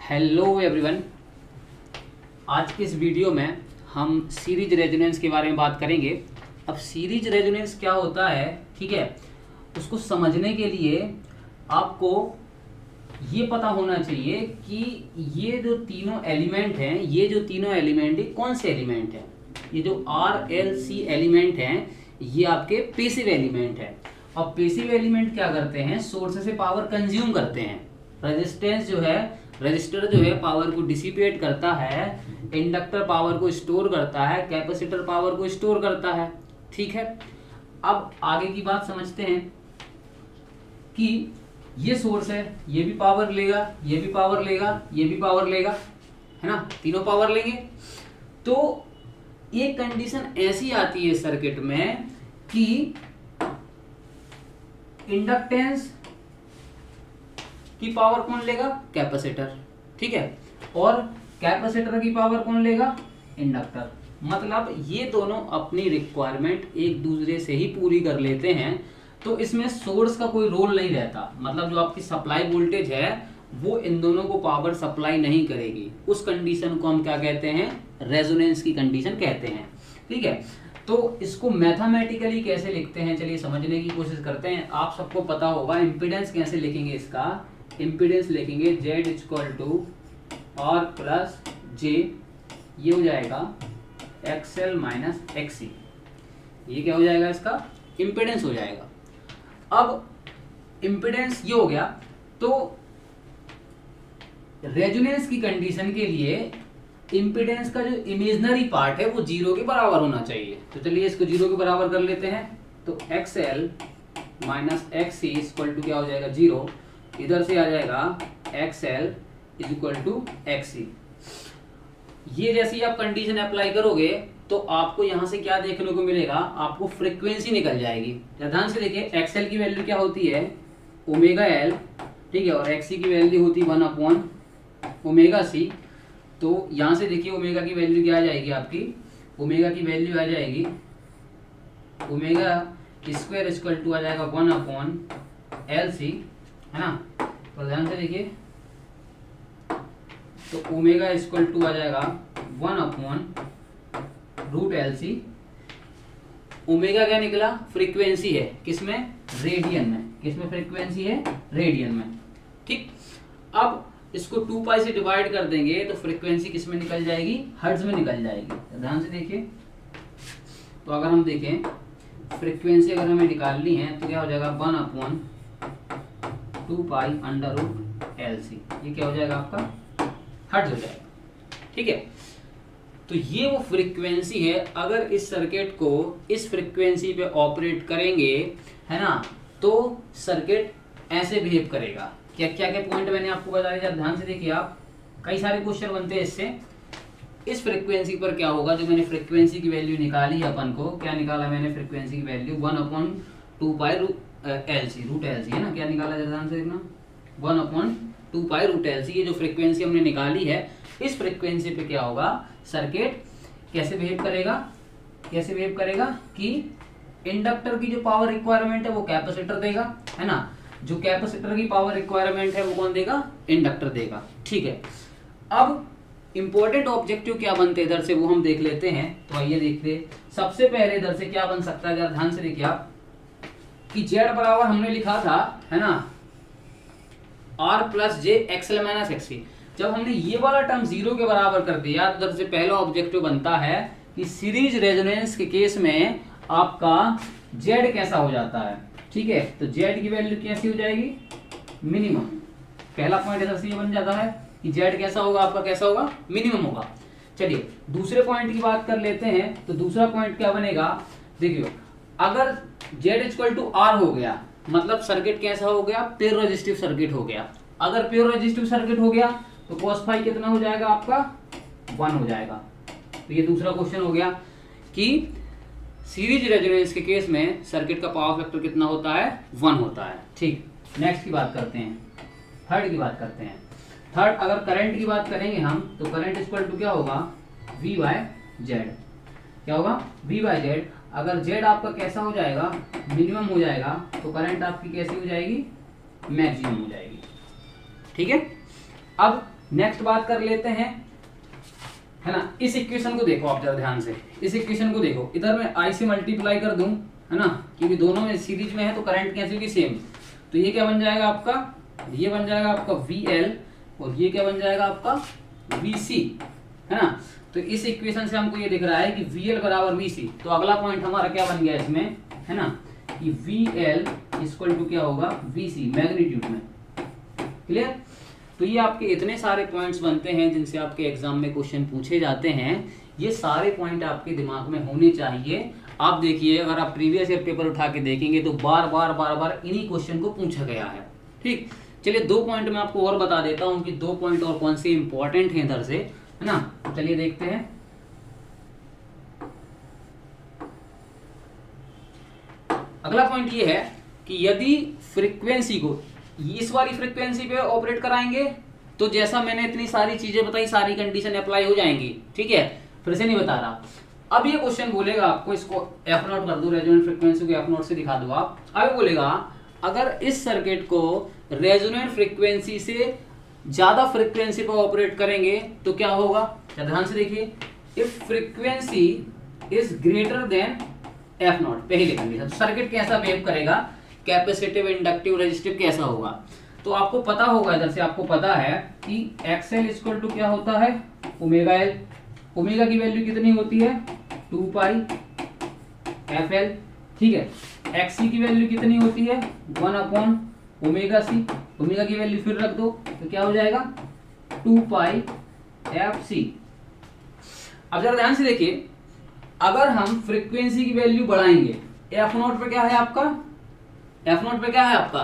Hello everyone. आज की इस वीडियो में हम सीरीज रेजोनेंस के बारे में बात करेंगे। अब सीरीज रेजोनेंस क्या होता है, ठीक है, उसको समझने के लिए आपको ये पता होना चाहिए कि ये जो तीनों एलिमेंट हैं, कौन से एलिमेंट हैं। ये जो RLC एलिमेंट हैं ये आपके पैसिव एलिमेंट हैं। और पैसिव एलिमेंट क्या करते हैं, सोर्स से पावर कंज्यूम करते हैं। रजिस्टर जो है पावर को डिसिपेट करता है, इंडक्टर पावर को स्टोर करता है, कैपेसिटर पावर को स्टोर करता है। ठीक है, अब आगे की बात समझते हैं कि ये सोर्स है, ये भी पावर लेगा, ये भी पावर लेगा, ये भी पावर लेगा, है ना, तीनों पावर लेंगे। तो एक कंडीशन ऐसी आती है सर्किट में कि इंडक्टेंस की पावर कौन लेगा, कैपेसिटर, ठीक है, और कैपेसिटर की पावर कौन लेगा, इंडक्टर। मतलब ये दोनों अपनी रिक्वायरमेंट एक दूसरे से ही पूरी कर लेते हैं। तो इसमें सोर्स का कोई रोल नहीं रहता। मतलब जो आपकी सप्लाई वोल्टेज है वो इन दोनों को पावर सप्लाई नहीं करेगी। उस कंडीशन को हम क्या कहते हैं, रेजोनेंस की कंडीशन कहते हैं। ठीक है, तो इसको मैथमेटिकली कैसे लिखते हैं, चलिए समझने की कोशिश करते हैं। आप सबको पता होगा इम्पीडेंस कैसे लिखेंगे। इसका इम्पीडेंस लिखेंगे Z = R + J, ये हो जाएगा XL - XC। ये क्या हो जाएगा, इसका इम्पीडेंस हो जाएगा। अब इम्पीडेंस ये हो गया। तो रेजोनेंस की कंडीशन के लिए इम्पीडेंस का जो इमेजिनरी पार्ट है वो 0 के बराबर होना चाहिए। तो चलिए इसको 0 के बराबर कर लेते हैं। तो XL - XC = क्या हो जाएगा, 0। इधर से आ जाएगा XL = XC। ये जैसी आप कंडीशन अप्लाई करोगे तो आपको यहां से क्या देखने को मिलेगा, आपको फ्रीक्वेंसी निकल जाएगी। ध्यान से देखिए, XL की वैल्यू क्या होती है, ω/L, ठीक है, और XC की वैल्यू होती है 1/ωc। तो यहां से देखिए ओमेगा की वैल्यू क्या आ जाएगी, आपकी ओमेगा की वैल्यू आ जाएगी ω² = आ जाएगा 1/LC, है ना। तो ध्यान से देखिए, तो ω = आ जाएगा 1/√LC। ओमेगा क्या निकला, फ्रीक्वेंसी है, किसमें, रेडियन में। किसमें फ्रीक्वेंसी है, रेडियन में। ठीक, अब इसको 2π से डिवाइड कर देंगे तो फ्रीक्वेंसी किस में निकल जाएगी, हर्ट्ज में निकल जाएगी। ध्यान से देखिए, तो अगर हम देखें फ्रीक्वेंसी अगर हमें निकालनी है तो क्या हो जाएगा, 1/2π√LC। ये क्या हो जाएगा, आपका हर्ट्ज हो जाएगा। ठीक है, तो ये वो फ्रीक्वेंसी है। अगर इस सर्किट को इस फ्रीक्वेंसी पे ऑपरेट करेंगे, है ना, तो सर्किट ऐसे बिहेव करेगा। क्या क्या क्या पॉइंट मैंने आपको बता दिया, ध्यान से देखिए आप, कई सारे क्वेश्चन बनते हैं इससे। इस फ्रीक्वेंसी पर क्या होगा, जो मैंने फ्रीक्वेंसी की वैल्यू निकाली है, अपन को क्या निकाला मैंने, फ्रीक्वेंसी की वैल्यू 1/2π√LC है ना। क्या निकाला, ध्यान से देखना, 1/2π√LC। ये जो फ्रीक्वेंसी हमने निकाली है, इस फ्रीक्वेंसी पे क्या होगा, सर्किट कैसे बिहेव करेगा कि इंडक्टर की जो पावर रिक्वायरमेंट है वो कैपेसिटर देगा, है ना। जो कैपेसिटर की पावर रिक्वायरमेंट है वो कौन देगा, इंडक्टर देगा। ठीक है, अब इंपॉर्टेंट ऑब्जेक्टिव क्या बनते हैं इधर से, वो हम देख लेते हैं। तो आइए देखते हैं, सबसे पहले इधर से क्या बन सकता है, जरा ध्यान से देखिए आप, कि Z बराबर हमने लिखा था, है ना, R + J XL - XC। जब हमने ये वाला टर्म 0 के बराबर कर दिया तो इधर से पहला ऑब्जेक्टिव बनता है कि सीरीज रेजोनेंस के केस में आपका Z कैसा हो जाता है। ठीक है, तो Z की वैल्यू कैसी हो जाएगी, मिनिमम। पहला पॉइंट इधर से ये बन जाता है कि Z कैसा होगा, आपका कैसा होगा, मिनिमम होगा। चलिए दूसरे पॉइंट की बात कर लेते हैं। तो दूसरा पॉइंट क्या बनेगा, देखिए, अगर Z = R हो गया मतलब सर्किट कैसा हो गया, प्योर रेजिस्टिव सर्किट हो गया। अगर प्योर रेजिस्टिव सर्किट हो गया तो cos फाई कितना हो जाएगा, आपका 1 हो जाएगा। तो ये दूसरा क्वेश्चन हो गया कि सीरीज रेजोनेंस के केस में सर्किट का पावर फैक्टर कितना होता है, 1 होता है। ठीक, नेक्स्ट की बात करते हैं, थर्ड की बात करते हैं। थर्ड, अगर करंट की बात करेंगे हम, तो करंट = क्या होगा, V/Z। क्या होगा, V/Z। अगर Z आपका कैसा हो जाएगा, मिनिमम हो जाएगा, तो करंट आपकी कैसी हो जाएगी, मैक्सिमम हो जाएगी। ठीक है, अब नेक्स्ट बात कर लेते हैं, है ना, इस इक्वेशन को देखो आप जरा ध्यान से, इस इक्वेशन को देखो, इधर मैं I से मल्टीप्लाई कर दूं, है ना, क्योंकि दोनों में सीरीज में है तो करंट कैसे होगी सेम, तो ये क्या बन जाएगा आपका, ये बन जाएगा आपका VL और ये क्या बन जाएगा आपका VC, है ना। तो इस इक्वेशन से हमको ये दिख रहा है कि VL बराबर VC, तो अगला पॉइंट हमारा क्या बन गया इसमें, है ना, कि VL इक्वल टू क्या होगा VC मैग्नीट्यूड में। क्लियर। तो ये आपके इतने सारे पॉइंट्स बनते हैं जिनसे आपके एग्जाम में क्वेश्चन पूछे जाते हैं। ये सारे पॉइंट आपके दिमाग में होने चाहिए। आप देखिए, अगर आप प्रीवियस ईयर पेपर उठा के देखेंगे तो बार बार इन्हीं क्वेश्चन को पूछा गया है। ठीक, चलिए 2 पॉइंट मैं आपको और बता देता हूँ कि 2 पॉइंट और कौन से इंपॉर्टेंट हैं इधर से, है ना। चलिए देखते हैं। अगला पॉइंट ये है कि यदि फ्रीक्वेंसी को इस वाली फ्रीक्वेंसी पे ऑपरेट कराएंगे तो जैसा मैंने इतनी सारी चीजें बताई, सारी कंडीशन अप्लाई हो जाएंगी। ठीक है, फिर से नहीं बता रहा। अब ये क्वेश्चन बोलेगा आपको, इसको F0 कर दो, रेजोनेंट फ्रीक्वेंसी को F0 से दिखा दो आप। अब बोलेगा अगर इस सर्किट को रेजोनेंट फ्रीक्वेंसी से ज्यादा फ्रीक्वेंसी पर ऑपरेट करेंगे तो क्या होगा। ध्यान से देखिए, if frequency is greater than F0, पहली कंडीशन, सर्किट कैसा बिहेव करेगा, कैपेसिटिव, इंडक्टिव, रेजिस्टिव कैसा होगा। तो आपको पता होगा, इधर से आपको पता है कि XL इक्वल टू क्या होता है ओमेगा L। ओमेगा की वैल्यू कितनी होती है 2 पाई FL। ठीक है, XC की वैल्यू कितनी होती है 1 अपॉन ओमेगा C। ओमेगा की वैल्यू फिर रख दो तो क्या हो जाएगा 2 पाई FC। अब जरा ध्यान से देखिए, अगर हम फ्रीक्वेंसी की वैल्यू बढ़ाएंगे, F0 पे क्या है आपका, F0 पे क्या है आपका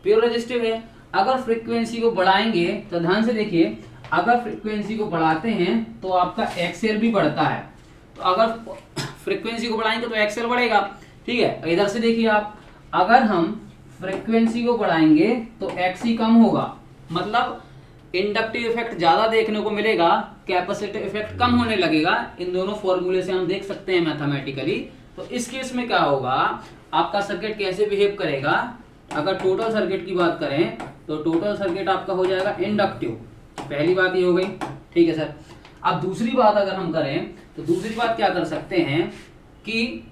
प्योर रेजिस्टिव है। अगर फ्रीक्वेंसी को बढ़ाएंगे तो ध्यान से देखिए, अगर फ्रीक्वेंसी को बढ़ाते हैं तो आपका XL भी बढ़ता है। तो अगर फ्रीक्वेंसी को बढ़ाएंगे तो XL बढ़ेगा। ठीक है, इधर से देखिए आप, अगर हम फ्रीक्वेंसी को बढ़ाएंगे तो XC कम होगा, मतलब इंडक्टिव इफेक्ट ज्यादा देखने को मिलेगा, कैपेसिटिव इफेक्ट कम होने लगेगा। इन दोनों फॉर्मूले से हम देख सकते हैं मैथमेटिकली। तो इस केस में क्या होगा, आपका सर्किट कैसे बिहेव करेगा। अगर टोटल सर्किट की बात करें तो टोटल सर्किट आपका हो जाएगा इंडक्टिव, पहली बात ये हो गई। ठीक है सर। अब दूसरी बात अगर हम करें तो दूसरी बात क्या कर सकते हैं कि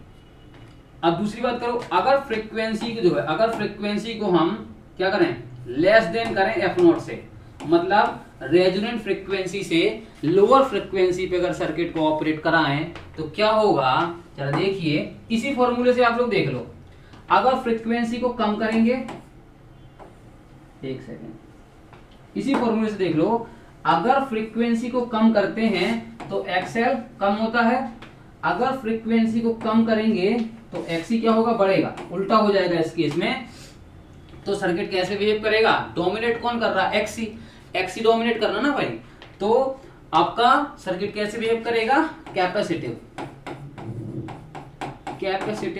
अब दूसरी बात करो, अगर फ्रीक्वेंसी की जो है, अगर फ्रीक्वेंसी को हम क्या करें लेस देन करें F0 से, मतलब रेजोनेंट फ्रीक्वेंसी से लोअर फ्रीक्वेंसी पे अगर सर्किट को ऑपरेट कराएं तो क्या होगा, जरा देखिए, इसी फॉर्मूले से आप लोग देख लो। अगर फ्रीक्वेंसी को कम करेंगे, एक सेकेंड, इसी फॉर्मूले से देख लो, अगर फ्रीक्वेंसी को कम करते हैं तो XL कम होता है, अगर फ्रीक्वेंसी को कम करेंगे तो XC क्या होगा बढ़ेगा, उल्टा हो जाएगा इस केस में। तो सर्किट कैसे बिहेव करेगा, डोमिनेट कौन कर रहा है XC डोमिनेट करना ना भाई। तो आपका सर्किट कैसे बिहेव करेगा, कैपेसिटिव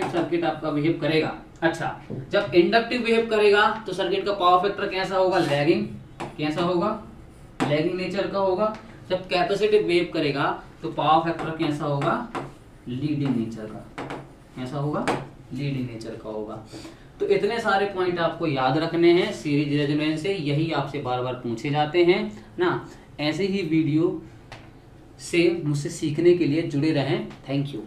सर्किट आपका बिहेव करेगा। अच्छा, जब इंडक्टिव बिहेव करेगा तो सर्किट का पावर फैक्टर कैसा होगा, लैगिंग, कैसा होगा, लैगिंग नेचर का होगा। जब कैपेसिटिव बिहेव करेगा तो पावर फैक्टर कैसा होगा, लीडिंग नेचर का, कैसा होगा, लीडिंग नेचर का होगा। तो इतने सारे पॉइंट आपको याद रखने हैं सीरीज रेजोनेंस से, यही आपसे बार बार पूछे जाते हैं ना। ऐसे ही वीडियो से मुझसे सीखने के लिए जुड़े रहें। Thank you.